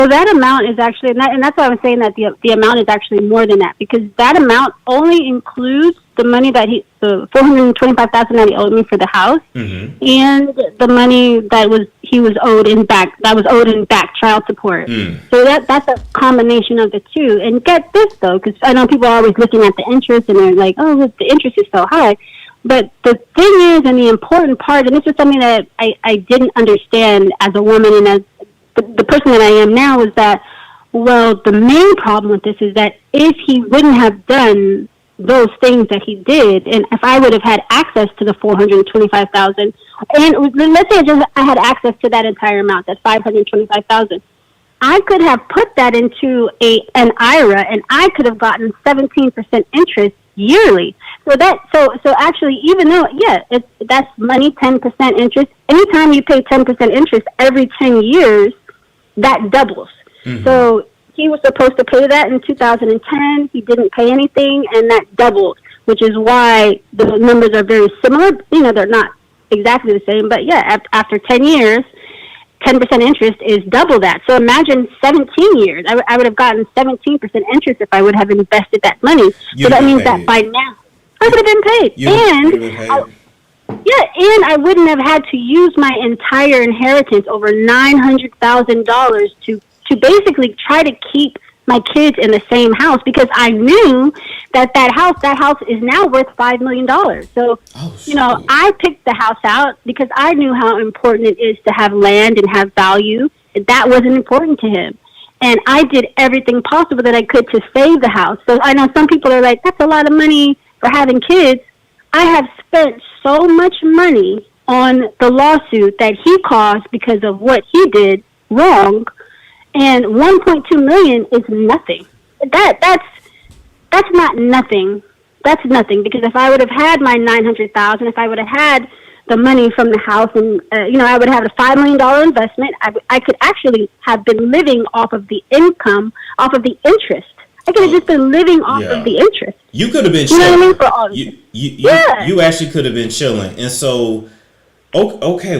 So that amount is actually, and that's why I'm saying that the amount is actually more than that, because that amount only includes the money that the $425,000 that he owed me for the house, and the money that he was owed in back child support. So that's a combination of the two. And get this though, because I know people are always looking at the interest and they're like, oh, look, the interest is so high. But the thing is, and the important part, and this is something that I didn't understand as a woman and as the person that I am now, is that, well, the main problem with this is that if he wouldn't have done those things that he did, and if I would have had access to the $425,000, and let's say I had access to that entire amount, that $525,000, I could have put that into an IRA, and I could have gotten 17% interest yearly. So actually, even though that's money, 10% interest. Anytime you pay 10% interest every 10 years, that doubles. So he was supposed to pay that in 2010. He didn't pay anything, and that doubled, which is why the numbers are very similar. You know, they're not exactly the same, but yeah, after 10 years, 10% interest is double that. So imagine 17 years. I would have gotten 17% interest if I would have invested that money. So that means that by now, I would have been paid. And I wouldn't have had to use my entire inheritance, over $900,000, to basically try to keep my kids in the same house, because I knew that house is now worth $5 million. So, you know, I picked the house out because I knew how important it is to have land and have value. That wasn't important to him. And I did everything possible that I could to save the house. So I know some people are like, that's a lot of money for having kids. I have spent so much money on the lawsuit that he caused because of what he did wrong, and $1.2 million is nothing. That's not nothing. That's nothing, because if I would have had my $900,000, if I would have had the money from the house, and you know, I would have a $5 million investment, I could actually have been living off of the income, off of the interest. I could have just been living off of the interest. You could have been chilling. You actually could have been chilling. And so, okay.